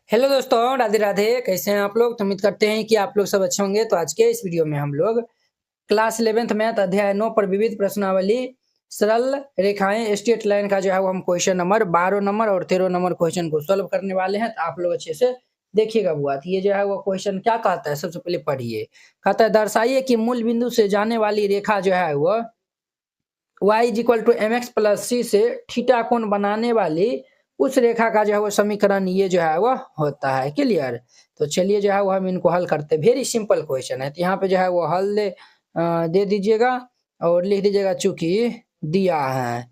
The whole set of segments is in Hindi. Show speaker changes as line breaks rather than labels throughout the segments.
हेलो दोस्तों, राधे राधे। कैसे हैं आप लोग? तो उम्मीद करते हैं कि आप लोग सब अच्छे होंगे। तो आज के इस वीडियो में हम लोग क्लास 11th मैथ अध्याय 9 पर विविध प्रश्नावली सरल रेखाएं स्ट्रेट लाइन का जो है वो हम क्वेश्चन नंबर 12 नंबर और 13 नंबर क्वेश्चन को सॉल्व करने वाले हैं। तो आप लोग अच्छे से देखिएगा। बुआ तो ये जो है वो क्वेश्चन क्या कहता है, सबसे पहले पढ़िए। कहता है दर्शाइए कि मूल बिंदु से जाने वाली रेखा जो है वो y equal to M x plus C से थीटा कोण बनाने वाली उस रेखा का जो है वो समीकरण ये जो है वो होता है। क्लियर? तो चलिए जो है वो हम इनको हल करते हैं। वेरी सिंपल क्वेश्चन है। तो यहाँ पे जो है वो हल दे दीजिएगा और लिख दीजिएगा चूंकि दिया है।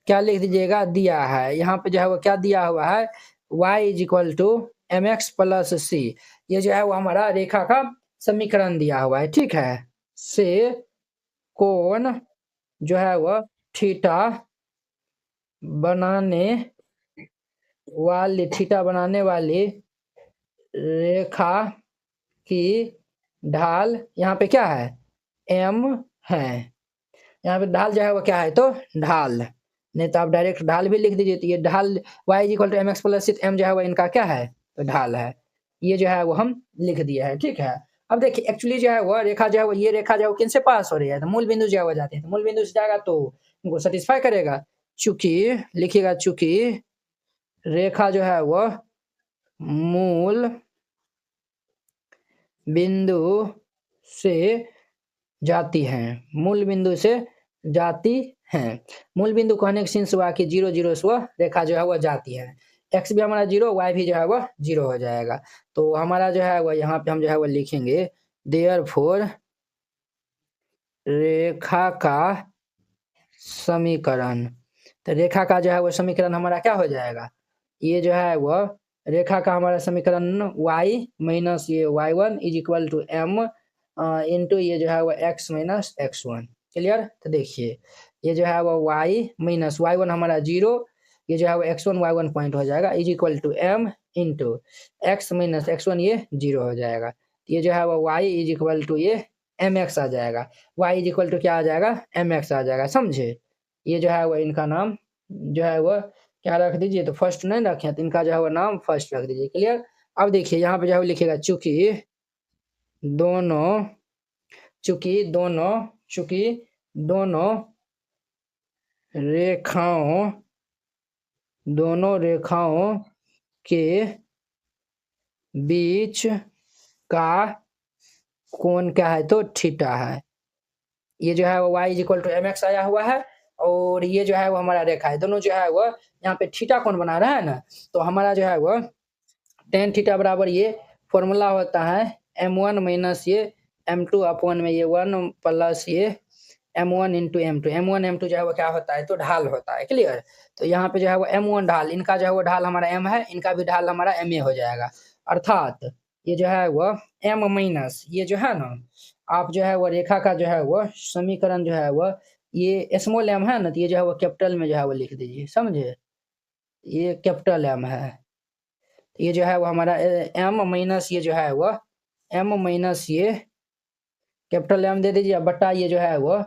क्या लिख दीजिएगा? दिया है। यहाँ पे जो है वो क्या दिया हुआ है? y equal to M x plus C. ये जो है वो हमारा रेखा का समीकरण दिया हुआ है। ठीक है। से कोण जो है वह थीटा बनाने बनाने वाली रेखा की ढाल यहाँ पे क्या है? m है। यहाँ पे ढाल जो है वो क्या है? तो ढाल। नहीं तो आप डायरेक्ट ढाल भी लिख दीजिए। तो ये ढाल y equal to M x plus m जो है वो इनका क्या है? तो ढाल है। ये जो है वो हम लिख दिया है। ठीक है। अब देखिए एक्चुअली जो है वो रेखा जो है वो ये रेखा जो है वो किन से पास हो रही है? तो मूल बिंदु जो है वो जाते हैं। तो मूल बिंदु से जाएगा तो उनको सेटिस्फाई करेगा। चूंकि लिखिएगा चूंकि रेखा जो है वो मूल बिंदु से जाती है। मूल बिंदु से जाती है। मूल बिंदु कहने का सिंस हुआ कि 0 0 से वह रेखा जो है वह जाती है। x भी हमारा 0, y भी जो है वह 0 हो जाएगा। तो हमारा जो है वह यहाँ पे हम जो है वह लिखेंगे देयरफॉर रेखा का समीकरण। तो रेखा का जो है वो समीकरण हमारा क्या हो जाएगा? ये जो है वह रेखा का हमारा समीकरण y माइनस ये y1 is equal to m into ये जो है वो x माइनस x1। क्लियर? तो देखिए ये जो है वो y माइनस y1 हमारा 0, ये जो है वो x1 y1 पॉइंट हो जाएगा is equal to m into x minus x1 ये 0 हो जाएगा। ये जो है वो y इज इक्वल टू ये mx आ जाएगा। y इज इक्वल टू क्या आ जाएगा? mx आ जाएगा। समझे? ये जो है वो इनका नाम जो है वो क्या रख दीजिए? तो फर्स्ट नहीं रखे तो इनका जो है वो नाम फर्स्ट रख दीजिए। क्लियर? अब देखिए यहाँ पे जो है लिखेगा दोनों चूंकि दोनों रेखाओं के बीच का कोण क्या है? तो थीटा है। ये जो है वो y is equal to M x आया हुआ है और ये जो है वो हमारा रेखा है। दोनों जो है वो यहाँ पे थीटा कोण बना रहा है ना। तो हमारा जो है वो टेन थीटा बराबर ये फॉर्मूला होता है m1 माइनस ये m2 अपॉन में ये 1 प्लस ये m1 into m2। m1 m2 जो है वो क्या होता है? तो ढाल होता है। क्लियर? तो यहाँ पे जो है वो m1 ढाल, इनका जो है वो ढाल हमारा m है, इनका भी ढाल हमारा ma हो जाएगा। अर्थात ये जो है वो m माइनस ये जो है ना, आप जो है वो रेखा का जो है वो समीकरण जो है वो ये स्मॉल m है ना, तो ये जो है वो कैपिटल में जो है वो लिख दीजिए। समझे? ये कैपिटल m है। ये जो है वो हमारा m माइनस ये जो है वो m माइनस ये कैपिटल M दे दीजिए बटा ये जो है वो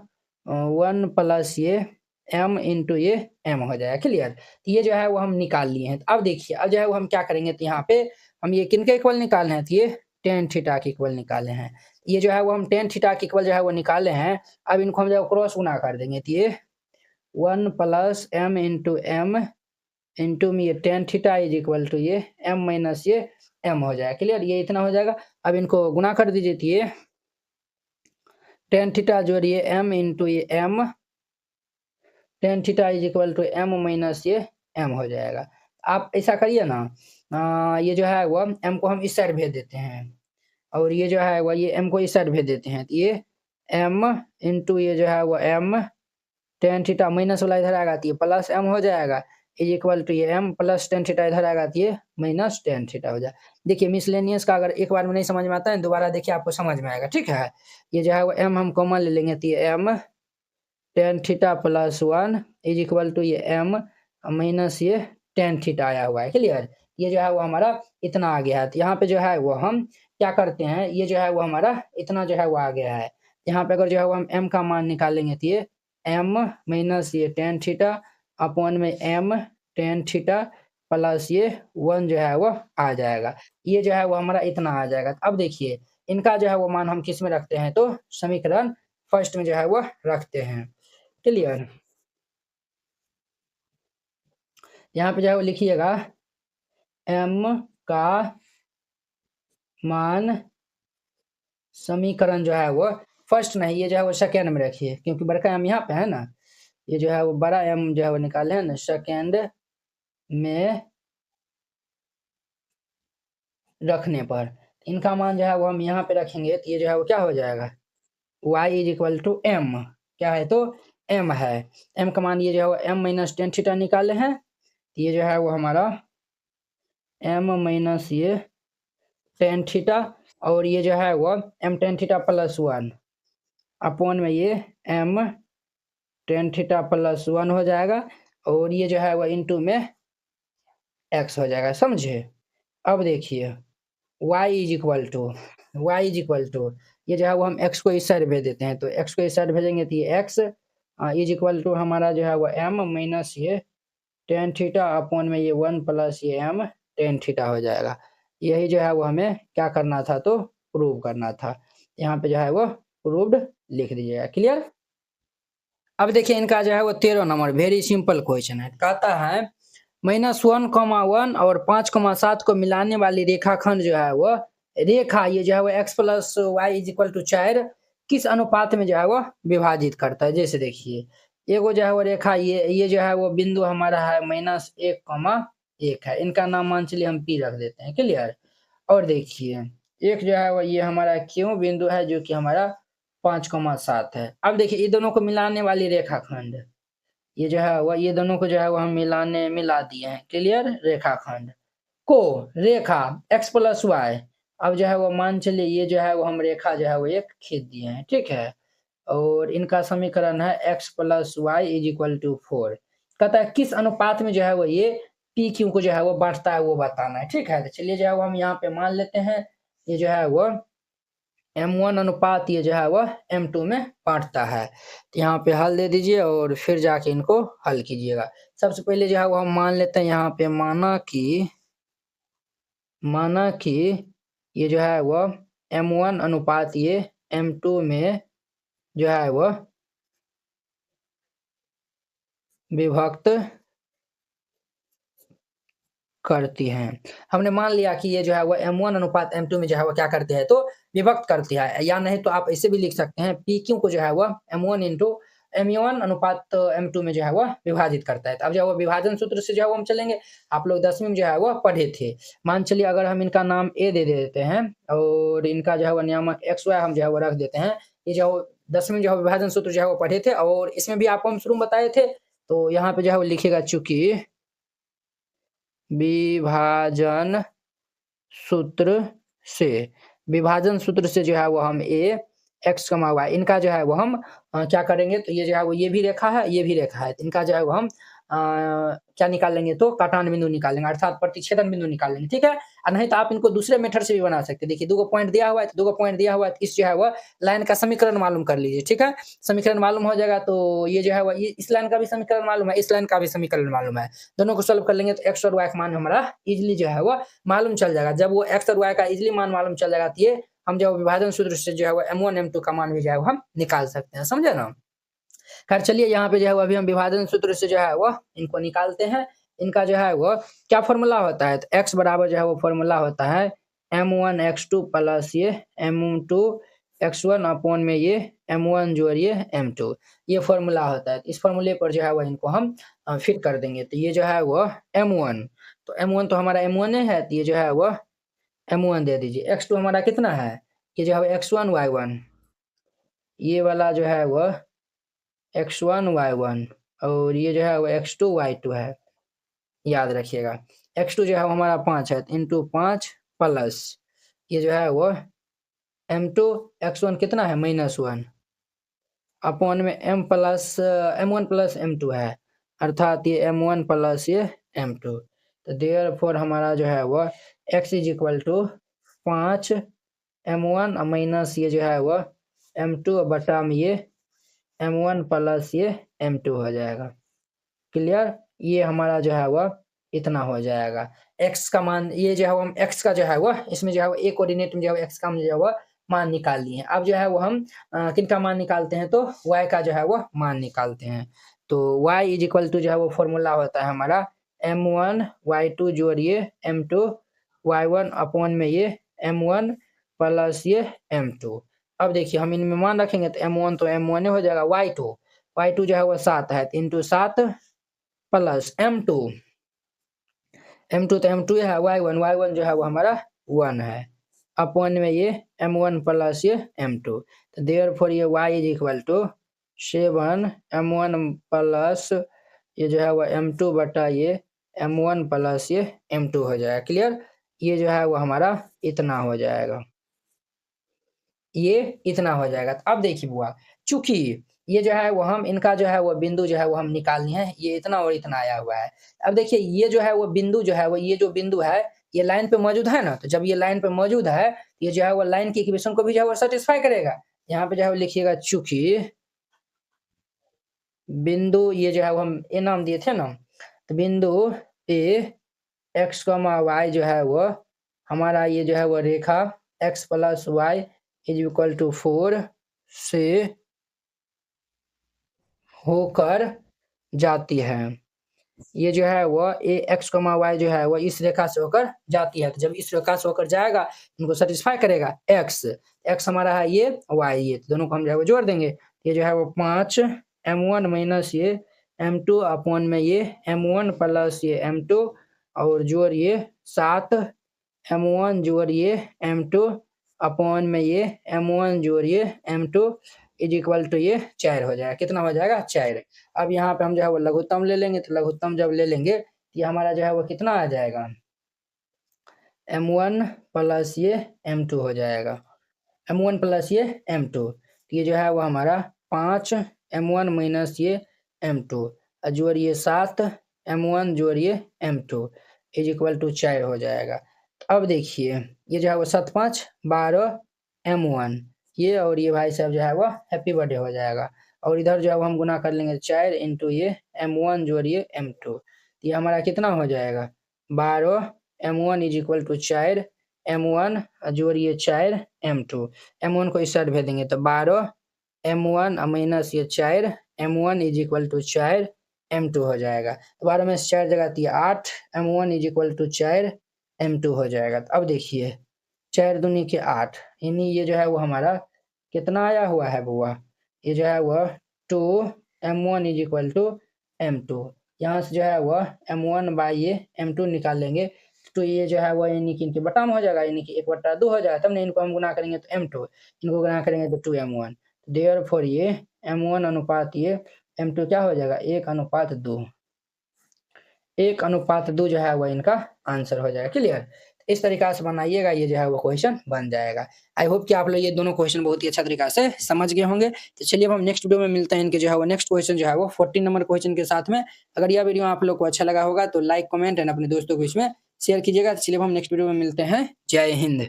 1 प्लस ये m इंटू ये m हो जाएगा। क्लियर? तो ये जो है वो हम निकाल लिए हैं। तो अब देखिए अब जो है वो हम क्या करेंगे? तो यहाँ पे हम ये किन के इक्वल निकालने हैं? तो ये टेन थीटा के इक्वल निकाले हैं। ये जो है वो हम टेन थीटा के इक्वल जो है वो निकाले हैं। अब इनको हम जो क्रॉस गुना कर देंगे। तो ये 1 plus m into m into में ये tan theta is equal to ये m माइनस ये m हो जाएगा। क्लियर? ये इतना हो जाएगा। अब इनको गुना कर दीजिए। तो ये टेन थीटा जोड़िए m इंटू ये m, tan theta is equal to m minus ये m हो जाएगा। आप ऐसा करिए ना, ये जो है वो m को हम इस साइड भेज देते हैं और ये जो है वो ये m को इस साइड भेज देते हैं। तो ये m इंटू ये जो है वो m टेन थीटा माइनस वाला इधर आएगा तो ये प्लस m हो जाएगा इज इक्वल टू ये m प्लस टेन थीटा इधर आएगा तो ये माइनस टेन थीटा हो जाएगा। देखिए मिसलेनियस का अगर एक बार में नहीं समझ में आता है दोबारा देखिए आपको समझ में आएगा। ठीक है? ये जो है वो m हम कॉमन ले लेंगे तो ये m tan theta plus 1 is equal to ये m माइनस ये टेन थीटा आया हुआ है। क्लियर? ये जो है वो हमारा इतना आ गया है। तो यहाँ पे जो है वो हम क्या करते हैं? ये जो है वो हमारा इतना जो है वो आ गया है। यहाँ पे अगर जो है वो हम m का मान निकालेंगे तो ये m माइनस ये टेन थीटा अपॉन में m टेन थीटा प्लस ये 1 जो है वो आ जाएगा। ये जो है वो हमारा इतना आ जाएगा। अब देखिए इनका जो है वो मान हम किस में रखते हैं, तो समीकरण फर्स्ट में जो है वो रखते हैं। क्लियर? यहाँ पे जो है वो लिखिएगा m का मान समीकरण जो है वो फर्स्ट नहीं, ये जो है वो सेकेंड में रखिए, क्योंकि बड़का m यहाँ पे है ना, ये जो है वो बड़ा m जो है वो निकाले हैं ना, सेकेंड में रखने पर इनका मान जो है वो हम यहाँ पे रखेंगे, तो ये जो है वो क्या हो जाएगा, y is equal to m, क्या है तो m है। m का मान ये जो है वो m माइनस टेन थीटा निकाले हैं, तो ये जो है वो हमारा m माइनस ये टेन थीटा, और ये जो है वो m tan theta plus 1 upon में ये m टेन थीटा प्लस 1 हो जाएगा, और ये जो है वो इंटू में x हो जाएगा। समझे? अब देखिए y इज इक्वल टू ये जो है वो हम x को इस साइड भेज देते हैं, तो x को इस साइड भेजेंगे तो ये x इज इक्वल टू हमारा जो है वो m माइनस ये टेन थीटा अपॉन में ये 1 प्लस ये m टेन थीटा हो जाएगा। यही जो है वो हमें क्या करना था, तो प्रूव करना था। यहाँ पे जो है वो प्रूव्ड लिख दीजिएगा। क्लियर? अब देखिए इनका जो है वो 13 नंबर वेरी सिंपल क्वेश्चन है। कहता है -1,1 और 5,7 को मिलाने वाली रेखाखंड जो है वो रेखा ये जो है वो x plus y is equal to 4 किस अनुपात में जो है वो विभाजित करता है। जैसे देखिए एगो जो है वो रेखा ये जो है वो बिंदु हमारा है -1,1 है, इनका नाम मान चलिए हम P रख देते हैं। क्लियर? और देखिए एक जो है वो ये हमारा Q बिंदु है जो कि हमारा 5,7 है। अब देखिए ये दोनों को मिलाने वाली रेखाखंड ये जो है वो ये दोनों को जो है वो हम मिला दिए हैं। क्लियर? रेखाखंड को रेखा x प्लस वाई, अब जो है वो मान चलिए ये जो है वो हम रेखा जो है वो एक खींच दिए हैं। ठीक है? और इनका समीकरण है x plus y is equal to 4। कहता है किस अनुपात में जो है वो ये पी क्यू को जो है वो बांटता है वो बताना है। ठीक है? तो चलिए जो है वो हम यहाँ पे मान लेते हैं ये जो है वो m1 अनुपात ये जो है वह m2 में बांटता है। तो यहाँ पे हल दे दीजिए और फिर जाके इनको हल कीजिएगा। सबसे पहले जो है वो हम मान लेते हैं यहाँ पे माना कि ये जो है वह m1 अनुपात ये m2 में जो है वह विभक्त करती हैं। हमने मान लिया कि ये जो है वो m1 अनुपात m2 में जो है वो क्या करती है, तो विभक्त करती है, या नहीं तो आप ऐसे भी लिख सकते हैं PQ को जो है वो m1 इंटू m1 अनुपात m2 में जो है वो विभाजित करता है। तो अब जो है वो विभाजन सूत्र से जो है वो हम चलेंगे, आप लोग 10वीं में जो है वो पढ़े थे। मान चलिए अगर हम इनका नाम A दे देते हैं और इनका जो है वो नियामक XY हम जो है वो रख देते हैं, ये जो 10वीं में जो है विभाजन सूत्र जो है वो पढ़े थे, और इसमें भी आपको हम शुरू में बताए थे। तो यहाँ पे जो है वो लिखेगा चूंकि विभाजन सूत्र से जो है वो हम a x, y इनका जो है वो हम क्या करेंगे, तो ये जो है वो ये भी रेखा है ये भी रेखा है, तो इनका जो है वो हम क्या निकालेंगे, तो काटान बिंदु निकालेंगे, अर्थात प्रतिच्छेदन बिंदु निकालेंगे। ठीक है? और नहीं तो आप इनको दूसरे मेथड से भी बना सकते हैं। देखिए दो पॉइंट दिया हुआ है तो दो पॉइंट दिया हुआ है, इस जो है वो लाइन का समीकरण मालूम कर लीजिए। ठीक है? समीकरण मालूम हो जाएगा तो ये जो है वो इस लाइन का भी समीकरण मालूम है, इस लाइन का भी समीकरण मालूम है, दोनों को सॉल्व कर लेंगे तो x और y का मान हमारा इजिली जो है वो मालूम चल जाएगा। जब वो x और y का इजिली मान मालूम चल जाएगा तो ये हम जो विभाजन सूत्र से जो है वो m1 m2 का मान भी जो है वो हम निकाल सकते हैं। समझे ना? खैर चलिए यहाँ पे जो है वो अभी हम विभाजन सूत्र से जो है वो इनको निकालते हैं। इनका जो है वो क्या फॉर्मूला होता है, तो x बराबर जो है वो फॉर्मूला होता है m1 x2 प्लस ये m2 x1 अपॉन में ये m1 जोड़िए m2, ये फॉर्मूला होता है। इस फॉर्मूले पर जो है वो इनको हम फिट कर देंगे। तो ये जो है वो m1, तो m1 तो हमारा m1 है, तो ये जो है वो m1 दे दीजिए। x2 हमारा कितना है, ये जो है x1 y1, ये वाला जो है वो x1 y1, और ये जो है वो x2 y2 है, याद रखिएगा। x2 जो है वो हमारा 5 है, इंटू 5 प्लस ये जो है वो m2 x1 कितना है -1 अपॉन में m1 प्लस m2 है, अर्थात ये m1 प्लस ये m2। तो देयरफॉर हमारा जो है वो x is equal to 5 m1 minus ये जो है वो m2 बटा में ये m1 प्लस ये m2 हो जाएगा। क्लियर? ये हमारा जो है वह इतना हो जाएगा। x का मान ये जो है वो हम x का जो है वो इसमें जो है वो a कोऑर्डिनेट में जो है x का हम जो है वो मान निकाल लिए हैं। अब जो है वो हम किनका मान निकालते हैं तो y का जो है वो मान निकालते हैं। तो y इज इक्वल टू जो है वो फॉर्मूला होता है हमारा m1 y2 जोड़िए m2 y1 अपॉन में ये m1 प्लस ये m2। अब देखिए हम इनमें मान रखेंगे तो m1 तो m1 हो जाएगा, y2 जो है वो 7 है, 3 2 7 प्लस m2 तो m2 है, y1 जो है वो हमारा 1 है, अपॉन में ये m1 प्लस ये m2। तो देयरफॉर ये y is equal to 7 m1 plus ये जो है वो m2 बटा ये m1 प्लस ये m2 हो जाएगा। क्लियर? ये जो है वो हमारा इतना हो जाएगा, ये इतना हो जाएगा। तो अब देखिए बुआ, चूंकि ये जो है वो हम इनका जो है वो बिंदु जो है वो हम निकालनी है, ये इतना और इतना आया हुआ है। अब देखिए ये जो है वो बिंदु जो है वो ये जो बिंदु है ये लाइन पे मौजूद है ना, तो जब ये लाइन पे मौजूद है ये जो है वो लाइन की इक्वेशन को भी जो है वो सेटिस्फाई करेगा। यहाँ पे जो है वो लिखिएगा चूंकि बिंदु ये जो है वो हम ए नाम दिए थे ना, तो बिंदु ए x, y जो है वो हमारा ये जो है वो रेखा x plus y is equal to 4 से होकर जाती है। ये जो है वो ए x, y जो है वो इस रेखा से होकर जाती है। तो जब इस रेखा से होकर जाएगा इनको सेटिस्फाई करेगा x हमारा है ये, y ये, तो दोनों को हम जो है वो जोड़ देंगे। ये जो है वो 5 m1 माइनस ये m2 अपॉन में ये m1 प्लस ये m2 और जोड़ ये 7 m1 जोड़ ये m2 अपॉन में ये m1 जोड़ ये m2 इज इक्वल टू ये 4 हो जाएगा। कितना हो जाएगा? 4। अब यहाँ पे हम जो है वो लघुत्तम ले लेंगे, तो लघुत्तम जब ले लेंगे तो ये हमारा जो है वो कितना आ जाएगा? m1 प्लस ये m2 हो जाएगा, m1 प्लस ये m2। तो ये जो है वो हमारा 5 m1 माइनस ये m2 जोड़िए 7 m1 जोड़िए m2 इज इक्वल टू 4 हो जाएगा। अब देखिए ये जो है वो 7 5 12 m1 ये, और ये भाई साहब जो है वो हैप्पी बर्थडे हो जाएगा। और इधर जो है वो हम गुना कर लेंगे 4 इंटू ये m1 जोड़िए m2, ये हमारा कितना हो जाएगा? 12 m1 is equal to 4 m1 जोड़िए 4 m2, m1 को इस साइड भेज देंगे तो 12 m1 माइनस ये 4 m1 is equal to 4 m2 हो जाएगा। 12 में से 4 जगह दिए 8 m1 is equal to 4 m2 हो जाएगा। तो अब देखिए 4 दूनी के 8, यानी ये जो है वो हमारा कितना आया हुआ है बुआ? ये जो है वो 2 m1 is equal to m2। यहाँ से जो है वो m1 बाई ये m2 निकाल लेंगे तो ये जो है वो यानी कि इनके बटा में हो जाएगा, यानी कि 1/2 हो जाएगा। तब नहीं इनको हम गुना करेंगे तो m2, इनको गुना करेंगे तो 2m1। देयरफॉर ये m1 अनुपात ये m2 क्या हो जाएगा? 1:2। 1:2 जो है वो इनका आंसर हो जाएगा। क्लियर? इस तरीका से बनाइएगा, ये जो है वो क्वेश्चन बन जाएगा। आई होप कि आप लोग ये दोनों क्वेश्चन बहुत ही अच्छा तरीका से समझ गए होंगे। तो चलिए अब हम नेक्स्ट वीडियो में मिलते हैं इनके जो है वो नेक्स्ट क्वेश्चन जो है वो 14 नंबर क्वेश्चन के साथ में। अगर यह वीडियो आप लोग को अच्छा लगा होगा तो लाइक कमेंट एंड अपने दोस्तों को इसमें शेयर कीजिएगा। तो चलिए हम नेक्स्ट वीडियो में मिलते हैं। जय हिंद।